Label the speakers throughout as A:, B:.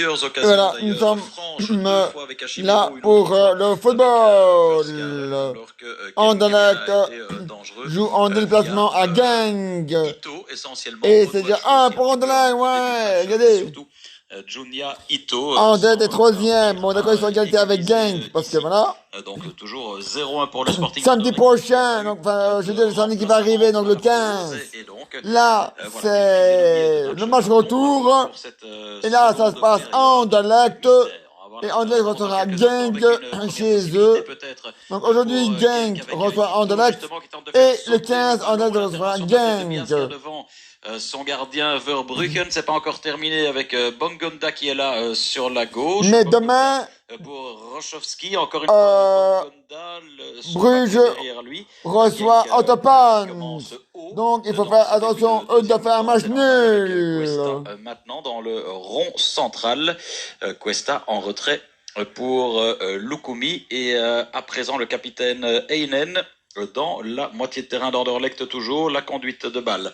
A: plusieurs occasions
B: voilà, nous
A: d'ailleurs
B: sommes
A: franches, 2 fois avec Hashimaro,
B: là
A: une
B: pour
A: autre fois
B: le
A: avec
B: football.
A: Verskaren, alors que Genk
B: Anderlecht
A: a été dangereux
B: joue en déplacement
A: via
B: à Genk.
A: Ito essentiellement.
B: Et
A: Renoir
B: c'est déjà
A: joué
B: 1
A: aussi
B: pour
A: un petit peu
B: Anderlecht,
A: en début de
B: ouais,
A: match, mais
B: regardez.
A: surtout Junya Ito.
B: Anderlecht est
A: sans parvenir
B: troisième. Bon, d'accord, ils sont
A: à
B: égalité avec
A: égaliser
B: Genk, parce que
A: ici.
B: voilà.
A: Donc toujours 0-1 pour le Sporting
B: Samedi
A: d'Anderlecht.
B: prochain, donc, enfin, je veux dire, le samedi qui va arriver, donc le 15.
A: Et donc,
B: Là,
A: voilà,
B: c'est le match retour.
A: pour cette
B: Et là, ça se passe en Anderlecht. Et Anderlecht
A: recevra
B: recevra Genk chez eux. Donc aujourd'hui, Genk reçoit Anderlecht. Et le 15, Anderlecht recevra Genk.
A: Son gardien Verbruggen, c'est pas encore terminé avec Bongonda qui est là sur la gauche.
B: Mais demain,
A: pour Rochowski, encore une fois, Bongonda,
B: Bruges
A: derrière lui.
B: reçoit Ottopan. Donc il faut faire attention eux de faire un match nul.
A: Cuesta, maintenant dans le rond central, Cuesta en retrait pour Lukumi et à présent le capitaine Heinen dans la moitié de terrain d'Anderlecht toujours, la conduite de balle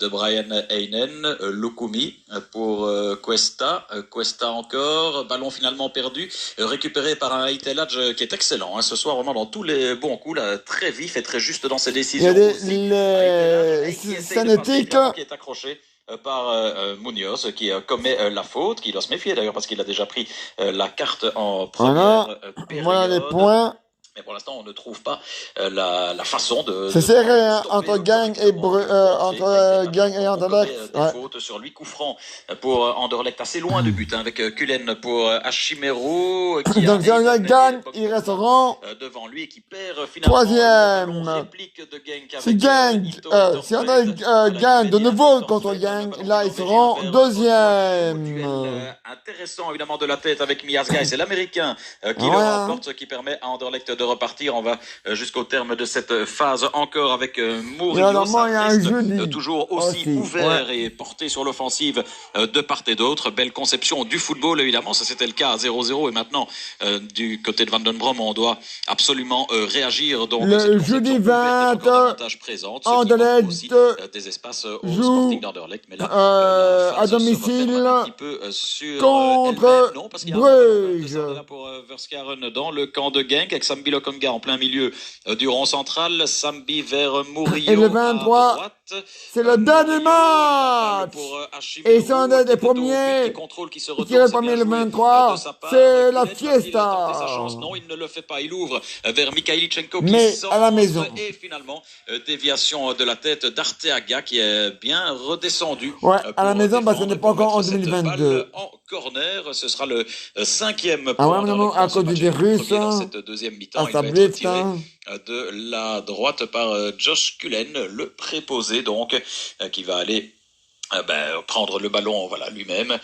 A: de Brian Heinen, Lukumi pour Cuesta, Cuesta encore, ballon finalement perdu, récupéré par un Itelage qui est excellent, hein, ce soir vraiment dans tous les bons coups, là, très vif et très juste dans ses décisions.
B: Il y a des Sanétiques
A: qui est accroché par Munoz qui commet la faute, qui doit se méfier d'ailleurs parce qu'il a déjà pris la carte en première période.
B: Voilà les points.
A: Mais pour l'instant, on ne trouve pas la façon de.
B: C'est serré hein, entre Genk et Anderlecht.
A: Des fautes sur lui, coup franc pour Anderlecht assez loin de but hein, avec Cullen pour Hashimaro.
B: Donc si Anderlecht gagne, ils resteront
A: devant lui et qui perd finalement.
B: Troisième. Si Anderlecht gagne de nouveau contre Genk, là ils seront deuxième.
A: Intéressant évidemment de la tête avec Miasga et c'est l'américain qui le remporte, ce qui permet à Anderlecht de repartir. On va jusqu'au terme de cette phase encore avec Mourinho. Toujours aussi ouvert et porté sur l'offensive de part et d'autre. Belle conception du football évidemment, ça c'était le cas à 0-0 et maintenant du côté de Van den Brom on doit absolument réagir. Donc
B: le jeudi 20, Anderlecht
A: des espaces au Sporting d'Anderlecht, mais là
B: à domicile contre Bruges.
A: Pour Verskaren dans le camp de Genk avec Sambi Lokonga en plein milieu du rond central, Sambi vers Murillo.
B: Et le 23, c'est le dernier match. Et si on est des premiers, qui est le premier le 23, c'est la fiesta.
A: Non, il ne le fait pas. Il ouvre vers Mikhailichenko
B: mais à la maison.
A: Et finalement, déviation de la tête d'Arteaga qui est bien redescendu.
B: Ouais, à la maison, parce qu'on n'est pas encore en 2022.
A: En corner, ce sera le 5e
B: point. Ah ouais, non, à cause des Russes,
A: dans cette deuxième mi-temps.
B: Il va être tiré
A: de la droite par Josh Cullen, le préposé donc, qui va aller prendre le ballon voilà lui-même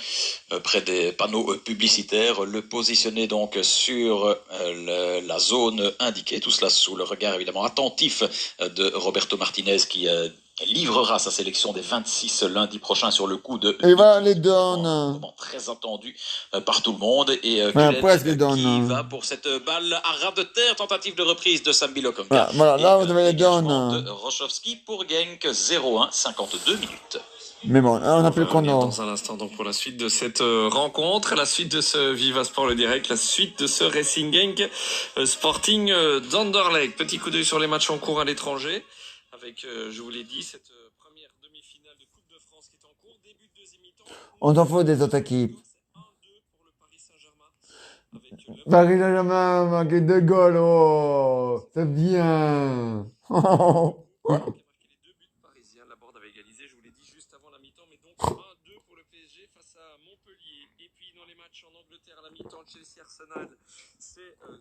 A: près des panneaux publicitaires, le positionner donc sur la zone indiquée, tout cela sous le regard évidemment attentif de Roberto Martinez qui livrera sa sélection des 26 lundi prochain sur le coup de
B: et va les donne
A: très attendu par tout le monde et
B: qui
A: va pour cette balle à ras de terre, tentative de reprise de Sambi Lokonga.
B: Voilà, là vous avez les donne
A: de Rochowski pour Genk 0-1 52 minutes.
B: Mais bon, on n'a plus le chrono.
C: Dans un instant, donc, pour la suite de cette rencontre, la suite de ce Viva Sport le direct, la suite de ce Racing Genk Sporting d'Anderlecht. Petit coup d'œil sur les matchs en cours à l'étranger. Avec, je vous l'ai dit, cette première demi-finale de Coupe de France qui est en cours. Début de deuxième mi-temps.
B: On s'en fout des autres équipes.
C: 1-2 pour le Paris Saint-Germain.
B: Paris Saint-Germain a marqué 2 goals, oh, c'est bien.
C: Chelsea-Arsenal, c'est 0-1.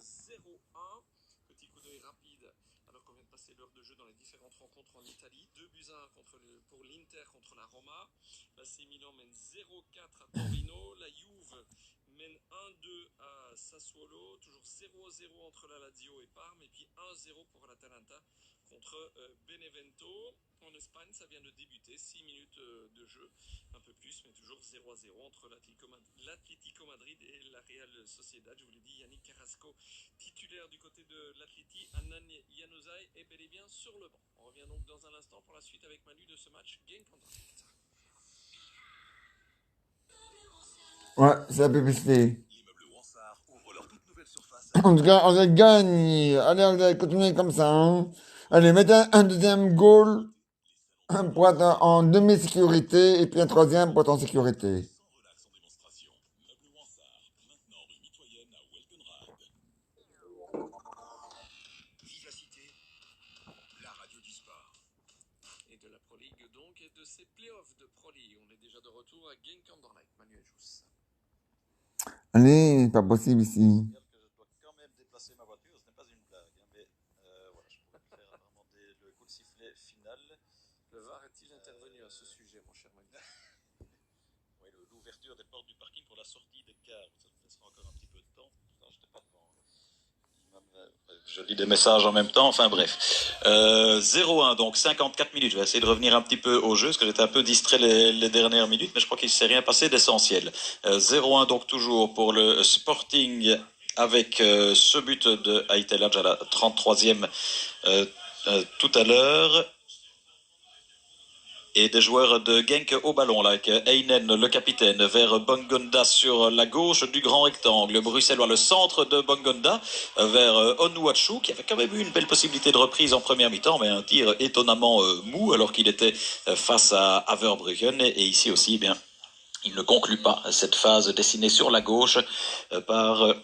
C: Petit coup d'œil rapide, alors qu'on vient de passer l'heure de jeu dans les différentes rencontres en Italie. 2-1 pour l'Inter contre la Roma. L'AC Milan mène 0-4 à Torino. La Juve mène 1-2 à Sassuolo. Toujours 0-0 entre la Lazio et Parme. Et puis 1-0 pour l'Atalanta contre Benevento. En Espagne, ça vient de débuter. 6 minutes de jeu. Un peu plus, mais toujours 0-0 entre l'Atlético Madrid et la Real Sociedad. Je vous l'ai dit, Yannick Carrasco, titulaire du côté de l'Atleti, Annan Januzaj est bel et bien sur le banc. On revient donc dans un instant pour la suite avec Manu de ce match Genk Anderlecht.
B: Ouais, c'est la publicité. En tout cas, on a gagné. Allez, on va continuer comme ça. Hein. Allez, mettez un deuxième goal pour être en demi-sécurité et puis un troisième pour être en sécurité.
C: Et de la Pro League donc, et de ces playoffs de Pro League. On est déjà de retour à Genk Anderlecht, Manuel Jousse.
B: Allez, pas possible ici.
A: Je dois quand même déplacer ma voiture, ce n'est pas une blague. Hein, mais voilà, je pourrais faire apparemment le coup de sifflet final.
C: Le VAR est-il intervenu à ce sujet, mon cher Manuel?
A: Oui, l'ouverture des portes du parking pour la sortie des cars. Ça me laissera encore un petit peu de temps. Non, je n'étais pas devant. Je lis des messages en même temps, enfin bref. 0-1, donc 54 minutes. Je vais essayer de revenir un petit peu au jeu, parce que j'étais un peu distrait les dernières minutes, mais je crois qu'il ne s'est rien passé d'essentiel. 0-1 donc toujours pour le Sporting, avec ce but de Haït El Hadj à la 33e tout à l'heure. Et des joueurs de Genk au ballon, là, avec Heinen, le capitaine, vers Bongonda sur la gauche du grand rectangle. Bruxellois, le centre de Bongonda, vers Onuachu, qui avait quand même eu une belle possibilité de reprise en première mi-temps, mais un tir étonnamment mou, alors qu'il était face à Verbruggen. Et ici aussi, eh bien, il ne conclut pas cette phase dessinée sur la gauche par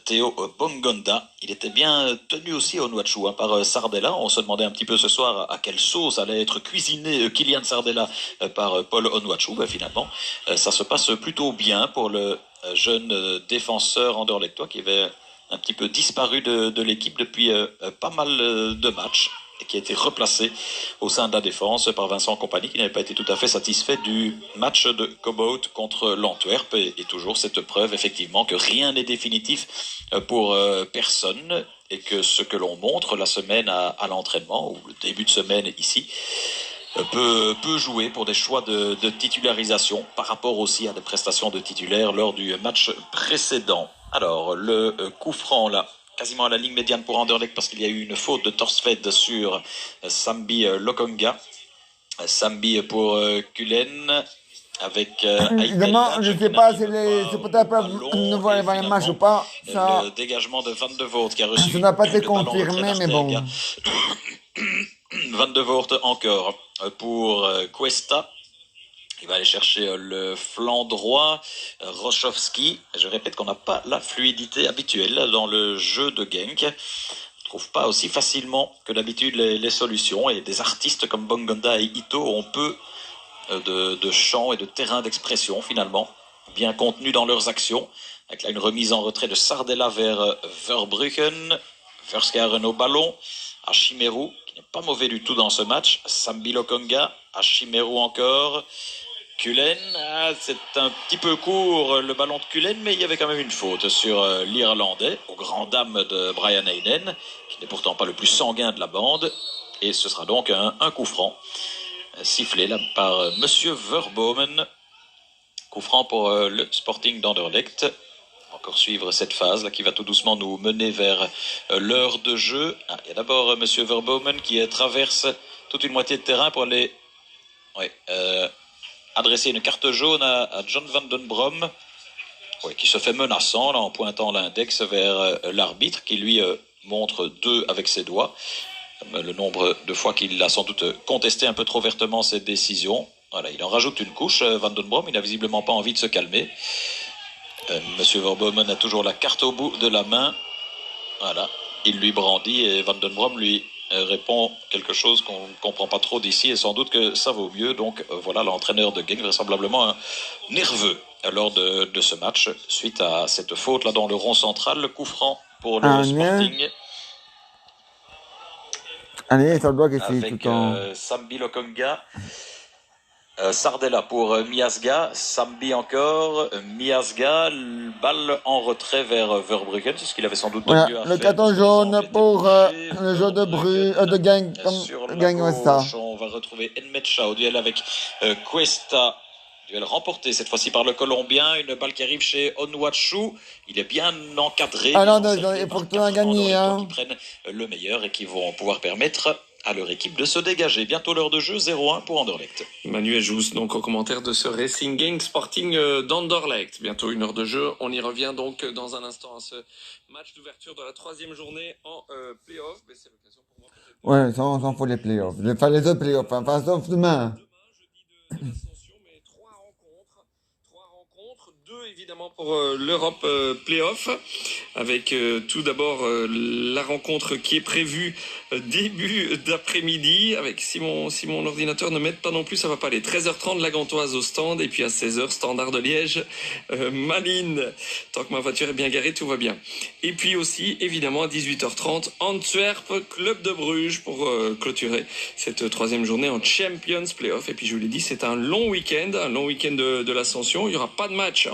A: Théo Bongonda. Il était bien tenu aussi au Onuachu par Sardella. On se demandait un petit peu ce soir à quelle sauce allait être cuisiné Kylian Sardella par Paul Onuachu. Ben, finalement, ça se passe plutôt bien pour le jeune défenseur anderlechtois qui avait un petit peu disparu de l'équipe depuis pas mal de matchs et qui a été replacé au sein de la défense par Vincent Kompany, qui n'avait pas été tout à fait satisfait du match de Cobbout contre l'Antwerp, et toujours cette preuve effectivement que rien n'est définitif pour personne, et que ce que l'on montre la semaine à l'entraînement, ou le début de semaine ici, peut jouer pour des choix de titularisation par rapport aussi à des prestations de titulaires lors du match précédent. Alors, le coup franc là, quasiment à la ligne médiane pour Anderlecht, parce qu'il y a eu une faute de Torsved sur Sambi Lokonga. Sambi pour Kulen, avec
B: évidemment, je ne sais pas si les supporters peuvent ne voir les matchs ou pas. Ça,
A: le dégagement de Van de Voort qui a reçu.
B: Ça n'a pas été confirmé, mais bon.
A: Van de Voort encore pour Cuesta. Il va aller chercher le flanc droit, Rochowski. Je répète qu'on n'a pas la fluidité habituelle dans le jeu de Genk. On ne trouve pas aussi facilement que d'habitude les solutions. Et des artistes comme Bongonda et Ito ont peu de champs et de terrain d'expression finalement, bien contenus dans leurs actions. Avec là une remise en retrait de Sardella vers Verbruggen. Verskaren au ballon. Ashimeru, qui n'est pas mauvais du tout dans ce match. Sambi Lokonga. Ashimeru encore. Kulen, c'est un petit peu court le ballon de Kulen, mais il y avait quand même une faute sur l'Irlandais, aux grandes dames de Brian Heinen, qui n'est pourtant pas le plus sanguin de la bande. Et ce sera donc un coup franc, sifflé là par Monsieur Verbomen. Coup franc pour le Sporting d'Anderlecht. Encore suivre cette phase là qui va tout doucement nous mener vers l'heure de jeu. Il y a d'abord Monsieur Verbomen qui traverse toute une moitié de terrain pour aller adresser une carte jaune à John Van Den Brom, qui se fait menaçant là, en pointant l'index vers l'arbitre, qui lui montre 2 avec ses doigts, le nombre de fois qu'il a sans doute contesté un peu trop vertement cette décision. Voilà, il en rajoute une couche, Van Den Brom, il n'a visiblement pas envie de se calmer. Monsieur Verbomen a toujours la carte au bout de la main. Voilà, il lui brandit et Van Den Brom lui répond quelque chose qu'on ne comprend pas trop d'ici, et sans doute que ça vaut mieux. Donc voilà l'entraîneur de Genk, vraisemblablement nerveux lors de ce match, suite à cette faute là dans le rond central. Le coup franc pour le Sporting.
B: Allez, ça doit ici
A: avec
B: tout le temps.
A: Sambi Lokonga. Sardella pour Miasga, Sambi encore, Miasga, balle en retrait vers Verbruggen, c'est ce qu'il avait sans doute de mieux à faire.
B: Le carton jaune pour le jeu de Genk.
A: Sur la gauche, on va retrouver Nmecha au duel avec Cuesta. Duel remporté cette fois-ci par le Colombien. Une balle qui arrive chez Onuachu. Il est bien encadré.
B: Alors, il faut que tu aies gagné.
A: Qui prennent le meilleur et qui vont pouvoir permettre à leur équipe de se dégager. Bientôt l'heure de jeu, 0-1 pour Anderlecht.
C: Manuel Jousse, donc au commentaire de ce Racing Gang Sporting d'Anderlecht. Bientôt une heure de jeu. On y revient donc dans un instant à ce match d'ouverture de la 3e journée en play-off. Mais c'est l'occasion pour moi peut-être
B: Ouais, ça, on s'en fout les playoffs. Enfin, les autres playoffs, enfin, sauf demain.
C: jeudi de l'Ascension, mais 3 rencontres. 2 évidemment pour l'Europe Playoff, avec tout d'abord la rencontre qui est prévue début d'après-midi, avec si mon ordinateur ne m'aide pas non plus, ça va pas aller. 13h30 la Gantoise au stand, et puis à 16h Standard de Liège, Malines. Tant que ma voiture est bien garée, tout va bien. Et puis aussi, évidemment, à 18h30, Antwerp, Club de Bruges, pour clôturer cette 3e journée en Champions Playoff. Et puis je vous l'ai dit, c'est un long week-end de l'Ascension. Il n'y aura pas de match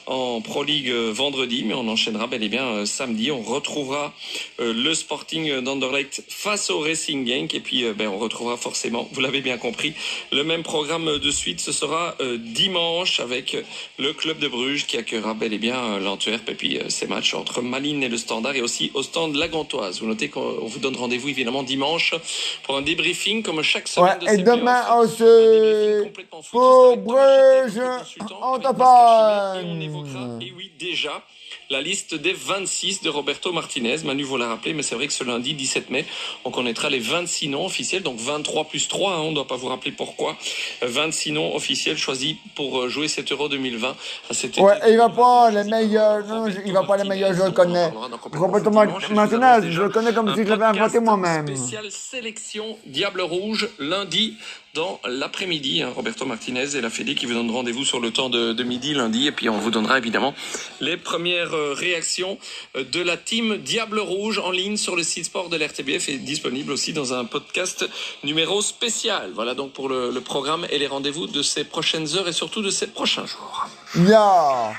C: en Pro League vendredi, mais on enchaînera bel et bien samedi. On retrouvera le Sporting d'Anderlecht face au Racing Genk, et puis on retrouvera forcément, vous l'avez bien compris, le même programme de suite. Ce sera dimanche avec le Club de Bruges qui accueillera bel et bien l'Antwerp, et puis ces matchs entre Malines et le Standard, et aussi au stand La Gantoise. Vous notez qu'on vous donne rendez-vous évidemment dimanche pour un débriefing comme chaque semaine de
B: Ouais, et
C: ces
B: demain
C: playoffs.
B: aussi,
C: Un débriefing complètement foot, ce sera
B: pour
C: avec Thomas Châtel,
B: Bruges,
C: notre consultant,
B: on
C: avec Pascal Chimet, et on
B: t'appelle.
C: évoquera, et oui, déjà, la liste des 26 de Roberto Martinez. Manu vous l'a rappelé, mais c'est vrai que ce lundi 17 mai, on connaîtra les 26 noms officiels, donc 23 plus 3, on ne doit pas vous rappeler pourquoi. 26 noms officiels choisis pour jouer cet Euro 2020. À cet
B: Ouais,
C: été
B: et il va pas
C: 2020.
B: les meilleurs, non, il va pas les meilleurs, je le connais. Roberto Martinez, je le connais comme si je l'avais inventé moi-même.
C: Spécial sélection Diable Rouge lundi dans l'après-midi. Roberto Martinez et la Fédé qui vous donnent rendez-vous sur le temps de midi lundi, et puis on vous donnera évidemment les premières réactions de la team Diable Rouge en ligne sur le site sport de l'RTBF, et disponible aussi dans un podcast numéro spécial. Voilà donc pour le programme et les rendez-vous de ces prochaines heures et surtout de ces prochains jours.
B: Yeah,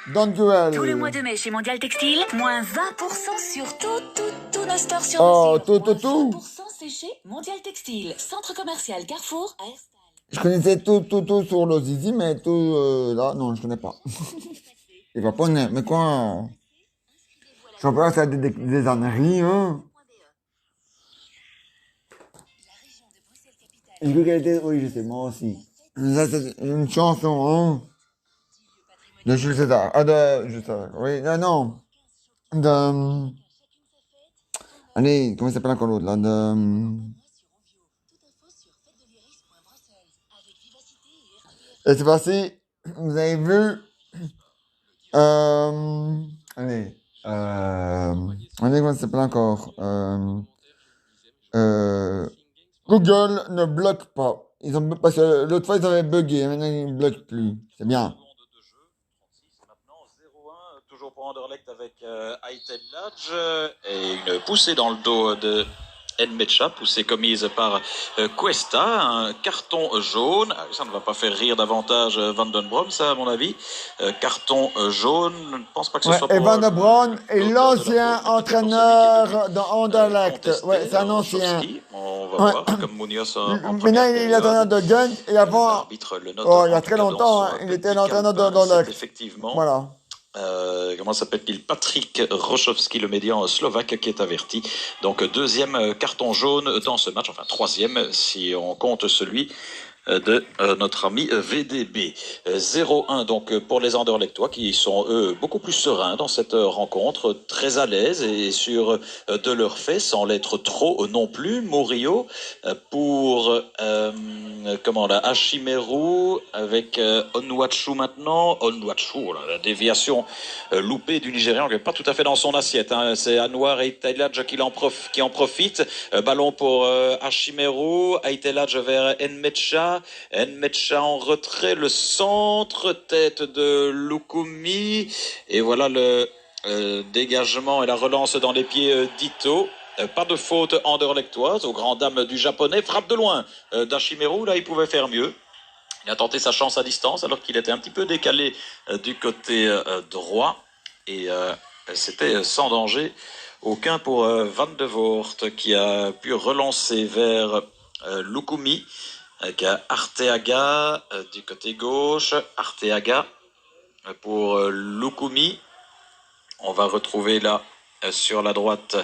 B: don't duel.
D: Tout le mois de mai chez Mondial Textile, moins 20% sur tout nos stores sur
B: Oh,
D: mesure.
B: tout.
D: 20% c'est chez Mondial Textile, centre commercial Carrefour à Herstal.
B: Je connaissais tout sur le zizi, mais tout, là, non, je connais pas. Il va pas naître, mais quoi? Je sais pas, ça a des âneries, hein. Une qualité, oui, je sais, moi aussi. Ça, c'est une chanson, hein. De Jules César. Ah, de Jules César. Oui, non. De. Allez, comment il s'appelle encore l'autre, là? Et c'est passé. Vous avez vu. Allez. Allez, comment ça s'appelle encore? Google ne bloque pas. Parce que l'autre fois, ils avaient bugué. Maintenant, ils ne bloquent plus. C'est bien.
A: Maintenant 0-1, toujours pour Anderlecht avec Aitel Ladj, et une poussée dans le dos de Nmecha, poussée commise par Cuesta, un carton jaune. Ça ne va pas faire rire davantage Van den Brom, ça à mon avis. Carton jaune, je ne pense pas que ce soit
B: Et
A: pour...
B: Van den Brom est l'ancien entraîneur dans Anderlecht. Ouais, c'est un ancien.
A: On va voir, comme Munoz en
B: Maintenant, il est entraîneur de Genk, et avant, il y a très longtemps, hein, il était l'entraîneur d'Anderlecht.
A: Effectivement.
B: Voilà.
A: Comment s'appelle-t-il? Patrick Rochowski, le médian slovaque, qui est averti. Donc deuxième carton jaune dans ce match, enfin troisième si on compte celui de notre ami VDB. 0-1 donc pour les Anderlechtois, qui sont eux beaucoup plus sereins dans cette rencontre, très à l'aise et sûrs de leur fait, sans l'être trop non plus. Murillo pour Hashimeru avec Onwachu maintenant. Onwachu, la déviation loupée du Nigérian, qui n'est pas tout à fait dans son assiette, hein. C'est Anwar Aiteladj qui en profite. Ballon pour Hashimeru, Aiteladj vers Nmecha. Nmecha en retrait, le centre, tête de Lukumi, et voilà le dégagement et la relance dans les pieds d'Ito. Pas de faute anderlechtoise aux grandes dames du japonais. Frappe de loin d'Hashimeru, là il pouvait faire mieux. Il a tenté sa chance à distance alors qu'il était un petit peu décalé du côté droit, et c'était sans danger aucun pour Van de Voort, qui a pu relancer vers Lukumi avec Arteaga du côté gauche. Arteaga pour Lukumi. On va retrouver là sur la droite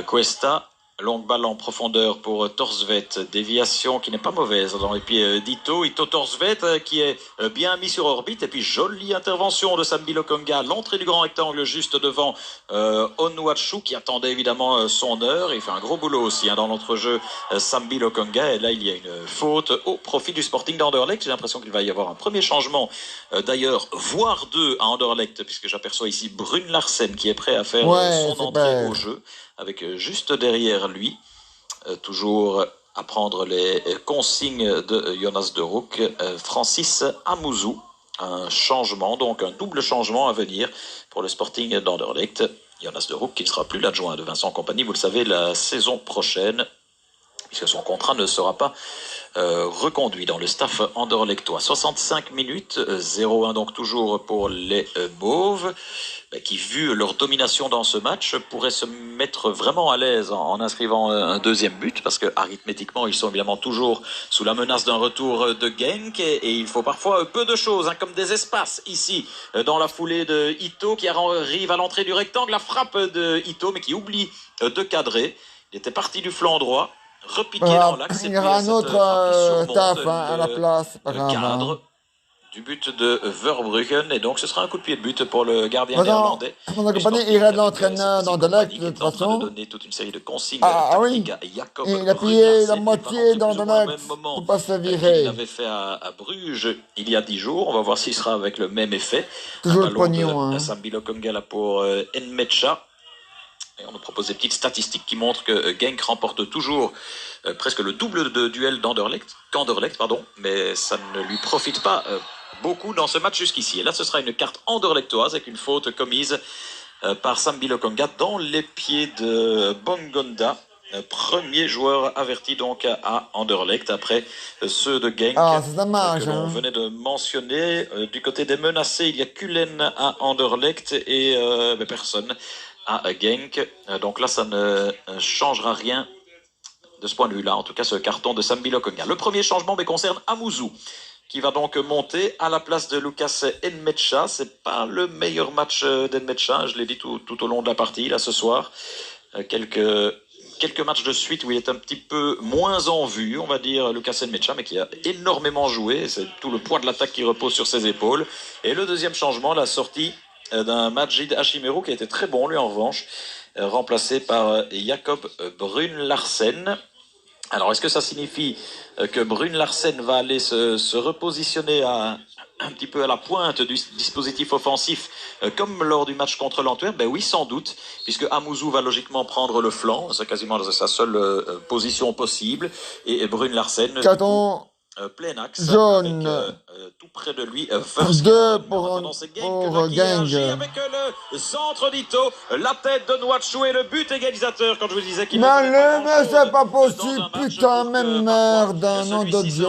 A: Cuesta Longue balle en profondeur pour Torsvet. Déviation qui n'est pas mauvaise dans les pieds d'Ito. Ito Torsvet qui est bien mis sur orbite. Et puis jolie intervention de Sambi Lokonga. L'entrée du grand rectangle juste devant Onuachu qui attendait évidemment son heure. Il fait un gros boulot aussi dans l'entrejeu Sambi Lokonga. Et là il y a une faute au profit du Sporting d'Anderlecht. J'ai l'impression qu'il va y avoir un premier changement d'ailleurs, voire deux à Anderlecht, puisque j'aperçois ici Brune Larsen qui est prêt à faire son entrée au jeu, avec juste derrière lui, toujours à prendre les consignes de Jonas de Roek, Francis Amouzou. Un changement, donc un double changement à venir pour le Sporting d'Anderlecht. Jonas de Roek qui ne sera plus l'adjoint de Vincent Compagnie, vous le savez, la saison prochaine, puisque son contrat ne sera pas reconduit dans le staff anderlechtois. 65 minutes, 0-1 donc toujours pour les Mauves, qui vu leur domination dans ce match pourraient se mettre vraiment à l'aise en inscrivant un deuxième but, parce que arithmétiquement ils sont évidemment toujours sous la menace d'un retour de Genk, et il faut parfois peu de choses, comme des espaces ici dans la foulée de Ito qui arrive à l'entrée du rectangle, la frappe de Ito mais qui oublie de cadrer. Il était parti du flanc droit, repiqué dans l'axe,
B: il y aura un autre taf à la place, pas grave.
A: Cadre du but de Verbruggen, et donc ce sera un coup de pied de but pour le gardien néerlandais.
B: Mon accompagné irait de l'entraîneur d'Anderlecht de toute façon.
A: De donner toute une série de consignes
B: tactiques à Jacob. Il a pillé la moitié d'Anderlecht pour pas se virer.
A: Il l'avait fait à Bruges il y a 10 jours. On va voir s'il sera avec le même effet.
B: Toujours le pognon.
A: Sambi Lokonga pour Nmecha. Et on nous propose des petites statistiques qui montrent que Genk remporte toujours presque le double de duels qu'Anderlecht, mais ça ne lui profite pas beaucoup dans ce match jusqu'ici. Et là, ce sera une carte anderlechtoise avec une faute commise par Sambi Lokonga dans les pieds de Bongonda, premier joueur averti donc à Anderlecht après ceux de Genk
B: c'est dommage,
A: que l'on venait de mentionner. Du côté des menacés, il y a Kullen à Anderlecht et personne à Genk. Donc là, ça ne changera rien de ce point de vue-là. En tout cas, ce carton de Sambi Lokonga. Le premier changement concerne Amouzou, qui va donc monter à la place de Lucas Nmecha. C'est pas le meilleur match d'Nmecha, je l'ai dit tout au long de la partie, là, ce soir. Quelques matchs de suite où il est un petit peu moins en vue, on va dire, Lucas Nmecha, mais qui a énormément joué. C'est tout le poids de l'attaque qui repose sur ses épaules. Et le deuxième changement, la sortie d'un Majid Hashimero qui a été très bon, lui, en revanche, remplacé par Jacob Brune Larsen. Alors, est-ce que ça signifie que Brune Larsen va aller se repositionner un petit peu à la pointe du dispositif offensif, comme lors du match contre l'Antwerp? Ben oui, sans doute, puisque Amouzou va logiquement prendre le flanc, c'est quasiment sa seule position possible, et Brune Larsen plein axe,
B: jaune,
A: avec tout près de lui,
B: 2 pour Genk.
A: Avec le centre d'Ito, la tête de Nwatchou et le but égalisateur, quand je vous disais qu'il
B: mais c'est pas possible, putain, même merde, nom de Dieu,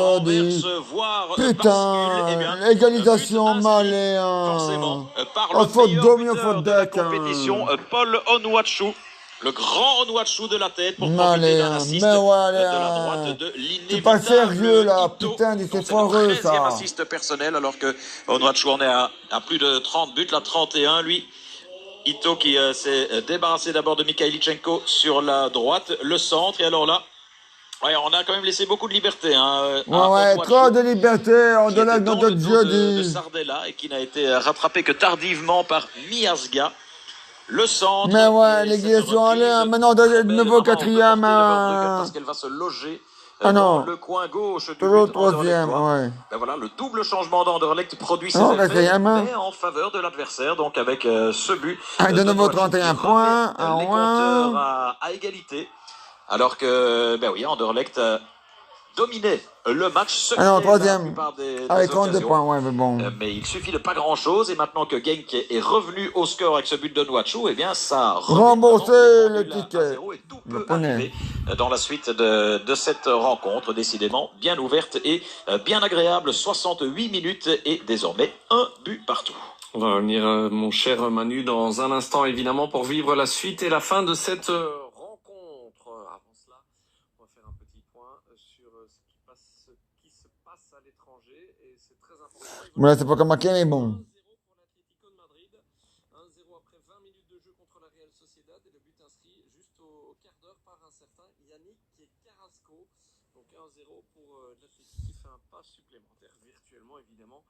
B: putain, égalisation maléen.
A: Forcément, par le meilleur buteur de la compétition, Paul Onuachu. Le grand Onuachu de la tête pour profiter d'un assist de la droite de l'inévitable.
B: C'est pas sérieux là, putain, c'est foireux ça.
A: 13e assist personnel, alors que Onuachu en est à plus de 30 buts, là 31 lui. Ito qui s'est débarrassé d'abord de Mikhailichenko sur la droite, le centre, et alors là, on a quand même laissé beaucoup de liberté.
B: Trop de liberté, on donne le nom de Dieu
A: de Sardella, et qui n'a été rattrapé que tardivement par Miasga. Le centre.
B: Mais l'égalisation allait, maintenant de nouveau 4e.
A: Parce qu'elle va se loger dans le coin gauche du
B: but 3e,
A: Ben voilà, le double changement d'Anderlecht produit ses effets, mais en faveur de l'adversaire, donc avec ce but.
B: De nouveau 31 points,
A: les compteurs à égalité. Alors que, Anderlecht dominé le match secret.
B: Alors, 3e, avec 32 points, mais bon.
A: Mais il suffit de pas grand-chose, et maintenant que Genk est revenu au score avec ce but de Nwatchou, ça
B: rembourser le ticket.
A: Et tout peut arriver dans la suite de cette rencontre, décidément bien ouverte et bien agréable. 68 minutes et désormais un but partout.
C: On va revenir, mon cher Manu, dans un instant, évidemment, pour vivre la suite et la fin de cette rencontre. Avant cela, on va faire un petit point sur ce qui se passe à l'étranger, et c'est très important.
B: Voilà, c'est pas comme Maquet, mais bon.
C: 1-0 après 20 minutes de jeu contre la Real Sociedad et le but inscrit juste au quart d'heure par un certain Yannick Carrasco. Donc 1-0 pour l'Athletic qui fait un pas supplémentaire virtuellement évidemment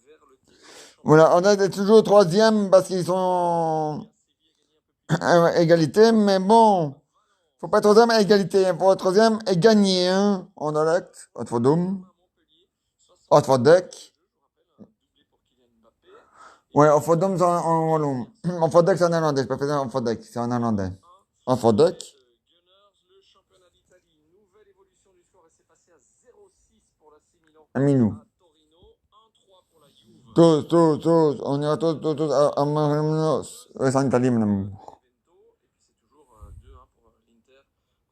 C: vers le titre.
B: Voilà, on est toujours troisième parce qu'ils sont égalité, mais bon, faut pas troisième à égalité, il faut troisième et gagner, hein, en direct, Otfordum, Otfordek. Ouais, Otfordum, c'est en wallon. Otfordek, c'est en néerlandais, je peux faire Otfordek, c'est en néerlandais. Otfordek.
C: Le championnat d'Italie, nouvelle évolution du score et c'est passé à 0-6 pour la Milan
B: Un minou.
C: à Torino, 1-3 pour la Juve.
B: Tous, on ira tous, à Marinos. Ouais, c'est en Italie, madame.
C: Et puis c'est toujours 2-1 pour l'Inter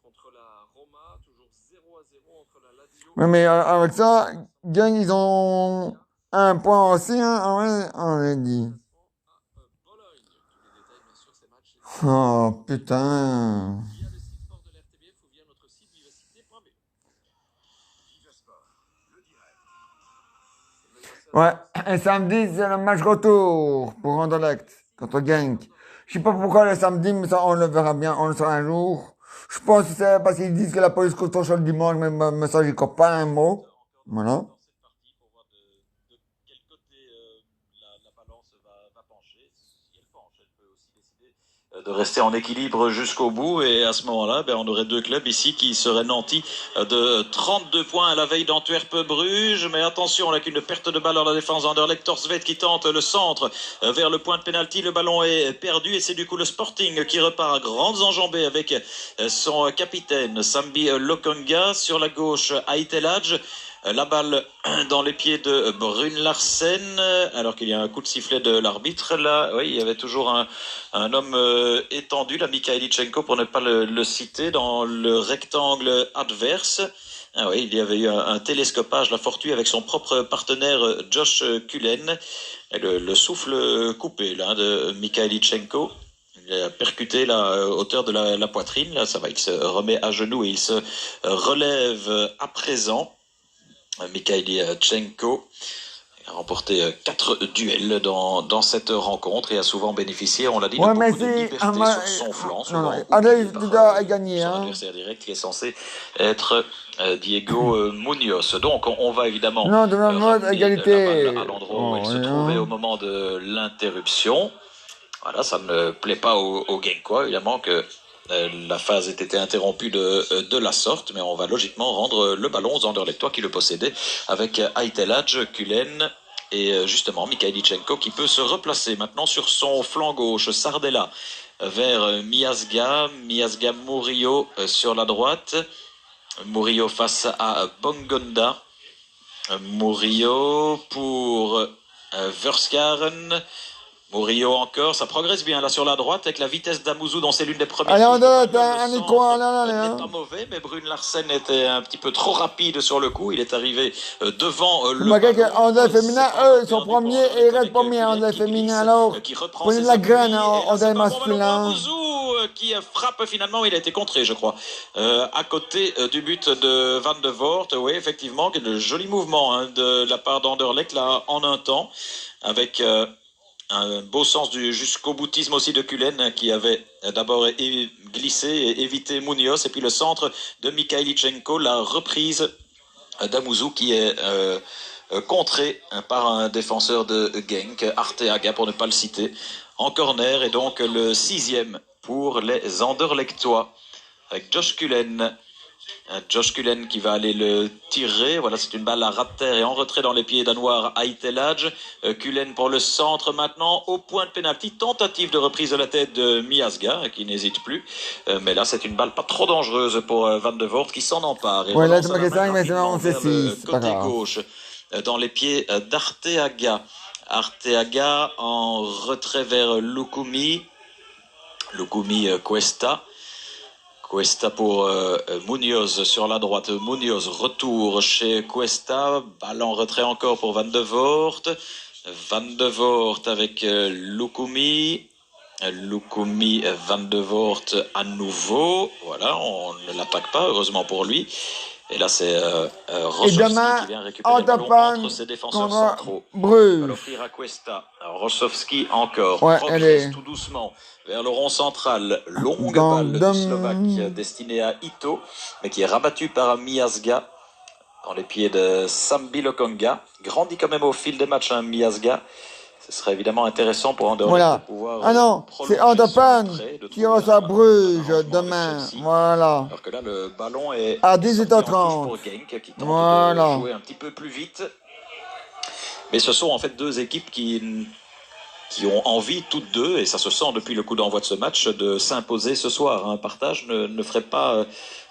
C: contre la Roma, toujours 0-0 entre la Lazio.
B: Ouais, mais avec ça, gang, ils ont un point aussi, hein, ah ouais, on l'a dit.
C: Bologne. Tous les détails bien sûr ces matchs et
B: Oh, putain.
C: via le site sport de l'RTBF ou via notre site vivacité.be. Vivasport, le direct.
B: Ouais, et samedi, c'est le match retour pour Anderlecht contre Genk. Je sais pas pourquoi le samedi, mais ça, on le verra bien, on le saura un jour. Je pense que c'est parce qu'ils disent que la police court sur le dimanche, mais ça, j'y crois pas un mot. Voilà.
A: Dans cette partie pour voir de quel côté la balance va pencher. Si elle penche, elle peut aussi décider de rester en équilibre jusqu'au bout. Et à ce moment-là, on aurait deux clubs ici qui seraient nantis de 32 points à la veille d'Antwerp-Bruges. Mais attention, on n'a qu'une perte de balle dans la défense d'Anderlecht. Torsved qui tente le centre vers le point de pénalty. Le ballon est perdu et c'est du coup le Sporting qui repart à grandes enjambées avec son capitaine Sambi Lokonga. Sur la gauche, Aitelage. La balle dans les pieds de Brune Larsen, alors qu'il y a un coup de sifflet de l'arbitre. Là, oui, il y avait toujours un homme étendu, là, Mikhailitchenko, pour ne pas le citer, dans le rectangle adverse. Ah oui, il y avait eu un télescopage, la fortuite, avec son propre partenaire Josh Cullen. Et le souffle coupé là de Mikhailitchenko. Il a percuté la hauteur de la poitrine. Là, ça va, il se remet à genoux et il se relève à présent. Mikhailitchenko a remporté 4 duels dans cette rencontre et a souvent bénéficié, on l'a dit, de beaucoup de liberté sur son flanc.
B: Allez, tu dois gagner,
A: son
B: hein.
A: adversaire direct qui est censé être Diego Munoz. Donc on va évidemment
B: Non, de la égalité.
A: la balle à l'endroit où elle se trouvait au moment de l'interruption. Voilà, ça ne plaît pas au Genkois, évidemment, que la phase ait été interrompue de la sorte, mais on va logiquement rendre le ballon aux Anderlechtois qui le possédaient avec Aitelage, Cullen et justement Mikhailitchenko qui peut se replacer maintenant sur son flanc gauche. Sardella vers Miazga Murillo sur la droite. Murillo face à Bongonda. Murillo pour Verskaren. Murillo encore, ça progresse bien là sur la droite avec la vitesse d'Amouzou dont c'est l'une des premières.
B: Allez, on
A: n'est
B: pas
A: mauvais, mais Brune Larsen était un petit peu trop rapide sur le coup. Il est arrivé devant le.
B: André féminin, eux, ils sont premiers et ils restent premiers, André féminin. Alors, prenez de la graine, André masculin.
A: Amouzou qui frappe finalement, il a été contré, je crois, à côté du but de Van de Voort. Oui, effectivement, de jolis mouvements de la part d'Anderlecht là en un temps, avec. Un beau sens du jusqu'au boutisme aussi de Cullen qui avait d'abord glissé et évité Munoz et puis le centre de Mikhailitchenko, la reprise d'Amouzou qui est contré par un défenseur de Genk, Arteaga pour ne pas le citer, en corner et donc le 6e pour les Anderlechtois avec Josh Cullen. Josh Cullen qui va aller le tirer. Voilà, c'est une balle à ras de terre et en retrait dans les pieds d'Anwar Aitelage. Cullen pour le centre maintenant au point de pénalty. Tentative de reprise de la tête de Miazga qui n'hésite plus. Mais là, c'est une balle pas trop dangereuse pour Van de Voort qui s'en empare. Et
B: ouais, là,
A: c'est
B: on fait 6.
A: Côté gauche, dans les pieds d'Arteaga. Arteaga en retrait vers Lukumi. Lukumi Cuesta. Cuesta pour Munoz sur la droite. Munoz, retour chez Cuesta. Balle en retrait encore pour Van de Voort. Van de Voort avec Lukumi. Van de Voort à nouveau. Voilà, on ne l'attaque pas, heureusement pour lui. Et là, c'est
B: Et
A: Rosowski
B: demain,
A: qui vient récupérer le ballon
B: Antopan
A: entre ses défenseurs
B: contre
A: centraux. Il va
B: Bruges.
A: l'offrir à Cuesta. Alors, Rosowski encore
B: Ouais, elle
A: progresse
B: est
A: tout doucement vers le rond central. Longue
B: dans
A: balle du Slovaque destinée à Ito, mais qui est rabattue par Miazga dans les pieds de Sambi Lokonga. Grandit quand même au fil des matchs, hein, Miazga. Ce serait évidemment intéressant pour Anderlecht
B: Voilà.
A: de pouvoir
B: Ah non, c'est
A: prolonger son
B: Antopan
A: prêt, de
B: qui
A: trouver
B: reçoit
A: un
B: Bruges
A: arrangement avec
B: demain.
A: Chelsea.
B: Voilà.
A: Alors que là, le ballon est
B: À
A: sorti en touche
B: 18h30.
A: pour Genk, qui tente de
B: Voilà.
A: jouer un petit peu plus vite. Mais ce sont en fait deux équipes qui ont envie toutes deux, et ça se sent depuis le coup d'envoi de ce match, de s'imposer ce soir. Un partage ne ferait pas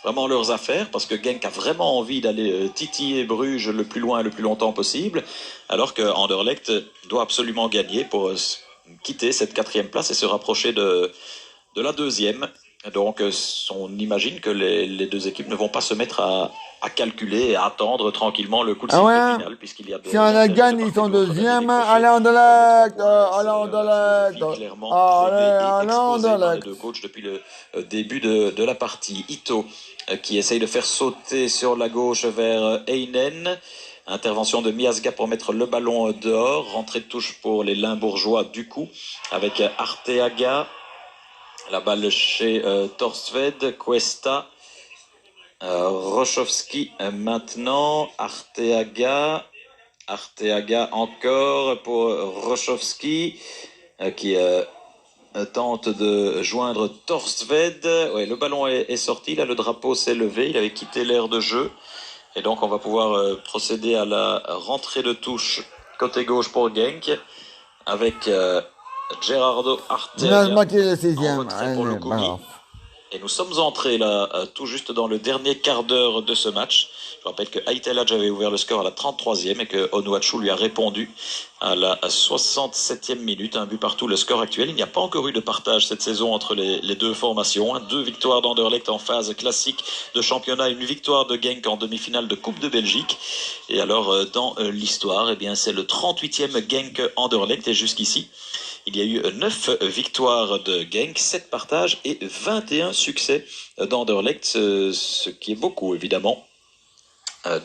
A: vraiment leurs affaires, parce que Genk a vraiment envie d'aller titiller Bruges le plus loin et le plus longtemps possible, alors que Anderlecht doit absolument gagner pour quitter cette 4e place et se rapprocher de la 2e. Donc on imagine que les deux équipes ne vont pas se mettre à calculer et à attendre tranquillement le coup de
B: Ah
A: sifflet
B: ouais.
A: final, puisqu'il y a
B: Si on a gagné, ils sont deuxième. Allez, Anderlecht. Allez, Anderlecht.
A: clairement
B: Allez,
A: prônée et
B: allez,
A: exposée par les
B: Anderlecht.
A: deux coachs depuis le début de la partie. Ito qui essaye de faire sauter sur la gauche vers Einen. Intervention de Miazga pour mettre le ballon dehors. Rentrée de touche pour les Limbourgeois du coup, avec Arteaga. La balle chez Torsved, Cuesta, Rochowski maintenant, Arteaga encore pour Rochowski qui tente de joindre Torsved. Ouais, le ballon est sorti, là le drapeau s'est levé, il avait quitté l'aire de jeu. Et donc on va pouvoir procéder à la rentrée de touche côté gauche pour Genk avec Gerardo Arteaga
B: Le
A: en
B: 6e.
A: retrait pour
B: Allez,
A: Lukumi. Et nous sommes entrés là tout juste dans le dernier quart d'heure de ce match. Je rappelle que Aiteladj avait ouvert le score à la 33e et que Onuachu lui a répondu à la 67e minute. Un but partout le score actuel. Il n'y a pas encore eu de partage cette saison entre les deux formations. 2 victoires d'Anderlecht en phase classique de championnat, une victoire de Genk en demi-finale de Coupe de Belgique. Et alors dans l'histoire, eh bien c'est le 38e Genk Anderlecht et jusqu'ici il y a eu 9 victoires de Genk, 7 partages et 21 succès d'Anderlecht, ce qui est beaucoup évidemment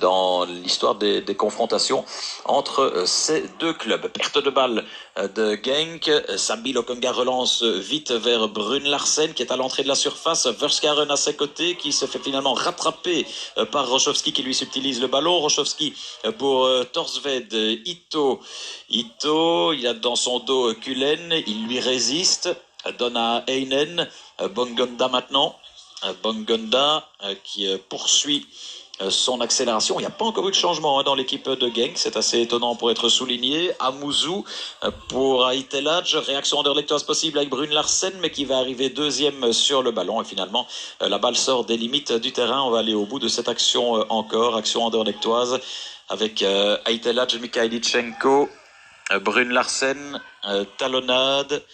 A: dans l'histoire des confrontations entre ces deux clubs. Perte de balle de Genk, Sambi Lokonga relance vite vers Brune Larsen qui est à l'entrée de la surface, Verskaren à ses côtés qui se fait finalement rattraper par Rochowski qui lui subtilise le ballon. Rochowski pour Torsved, Ito, il a dans son dos Kulen, il lui résiste, donne à Einen, Bongonda maintenant, Bongonda qui poursuit son accélération. Il n'y a pas encore eu de changement dans l'équipe de Genk, c'est assez étonnant pour être souligné. Amouzou pour Aiteladj, réaction anderlechtoise possible avec Brune Larsen, mais qui va arriver deuxième sur le ballon. Et finalement, la balle sort des limites du terrain. On va aller au bout de cette action encore, action anderlechtoise avec Aiteladj, Mikhailichenko, Brune Larsen, talonnade,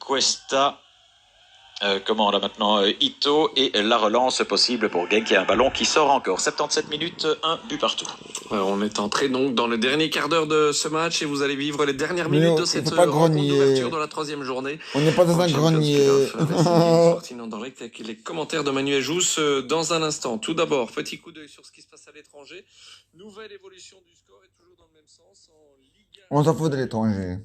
A: Cuesta. Comment là maintenant Ito et la relance possible pour Genk, qui a un ballon qui sort encore. 77 minutes, un but partout.
C: On est entré donc dans le dernier quart d'heure de ce match et vous allez vivre les dernières minutes de cette rencontre d'ouverture de la 3e journée.
B: On n'est pas dans un grenier.
C: Avec les commentaires de Manuel Jousse dans un instant. Tout d'abord, petit coup d'œil sur ce qui se passe à l'étranger. Nouvelle évolution du score est toujours dans le même sens en Liga.
B: On s'en fout de l'étranger.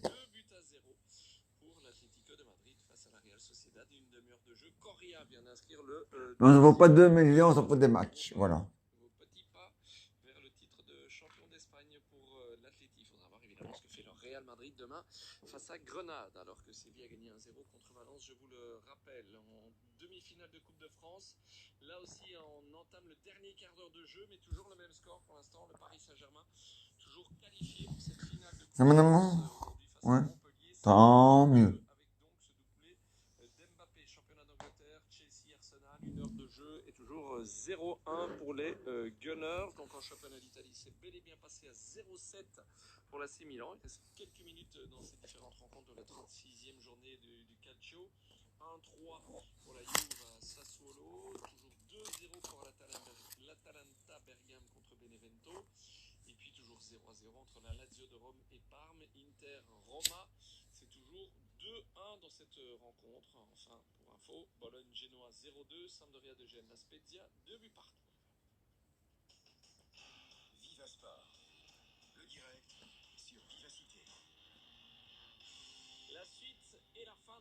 B: On ne vaut pas 2 millions, on s'en fout des matchs. Voilà.
C: Petit pas vers le titre de champion d'Espagne pour l'Athletic. Il faudra voir évidemment ce que fait le Real Madrid demain face à Grenade, alors que Séville a gagné 1-0 contre Valence, je vous le rappelle. En demi-finale de Coupe de France, là aussi on entame le dernier quart d'heure de jeu, mais toujours le même score pour l'instant. Le Paris Saint-Germain, toujours qualifié pour cette finale de Coupe de France.
B: Ouais. Tant mieux.
C: D'Mbappé, championnat d'Angleterre, Chelsea, Arsenal, 1 heure de jeu et toujours 0-1 pour les Gunners. Donc en championnat d'Italie, c'est bel et bien passé à 0-7 pour la l'AC Milan. Il reste quelques minutes dans ces différentes rencontres de la 36e journée du Calcio. 1-3 pour la Juve à Sassuolo, toujours 2-0 pour l'Atalanta Bergame contre Benevento. Et puis toujours 0-0 entre la Lazio de Rome et Parme, Inter, Roma. C'est toujours 2-1 dans cette rencontre. Enfin, pour info, Bologne-Genoa 0-2, Sampdoria de Gênes, La Spezia, 2 buts partout.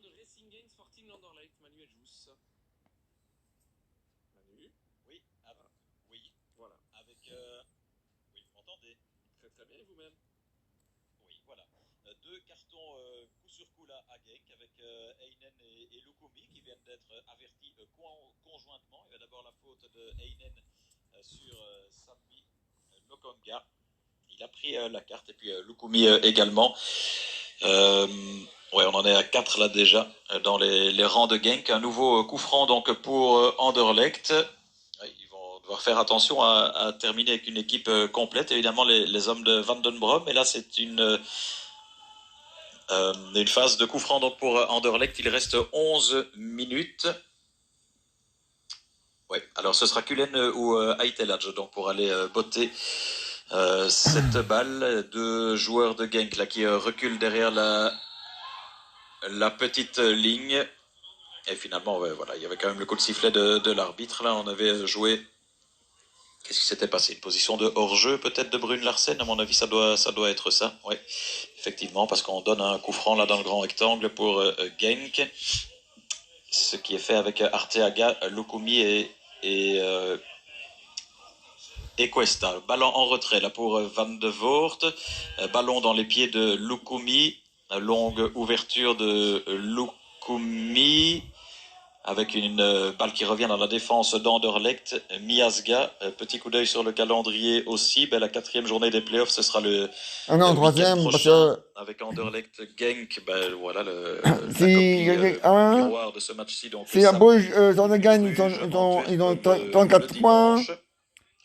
C: de Racing Games Sporting Landerlecht, Manu Edjous. Manu.
E: Oui, oui,
C: Voilà.
E: avec... oui, vous m'entendez?
C: Très très bien, et vous-même?
E: Oui, voilà. Deux cartons coup sur coup là à Genk avec Einen et Lukumi qui viennent d'être avertis conjointement. Il y a d'abord la faute de Einen sur Sami Lokonga. Il a pris la carte et puis Lukumi également. Ouais, on en est à 4 là déjà dans les rangs de Genk. Un nouveau coup franc donc pour Anderlecht. Ils vont devoir faire attention à terminer avec une équipe complète. Évidemment, les hommes de Van den Brom. Et là, c'est une phase de coup franc donc pour Anderlecht. Il reste 11 minutes. Ouais, alors ce sera Cullen ou Aiteladj donc pour aller botter cette balle. Deux joueurs de Genk là qui reculent derrière la petite ligne. Et finalement, ouais, voilà, il y avait quand même le coup de sifflet de l'arbitre. Là, on avait joué. Qu'est-ce qui s'était passé? Une position de hors-jeu peut-être de Brune Larsen. À mon avis, ça doit être ça. Oui, effectivement, parce qu'on donne un coup franc là dans le grand rectangle pour Genk. Ce qui est fait avec Arteaga, Lukumi et Cuesta. Ballon en retrait là pour Van de Voort. Ballon dans les pieds de Lukumi. Longue ouverture de Lukumi. Avec une balle qui revient dans la défense d'Anderlecht. Miasga, petit coup d'œil sur le calendrier aussi. La 4e journée des playoffs, ce sera le
B: troisième,
E: week-end
B: parce
E: prochain.
B: que...
E: Avec Anderlecht Genk, voilà la
B: Si
E: copie miroir de ce match-ci. Donc,
B: si la bouge, on gagne, ils ont 34 points.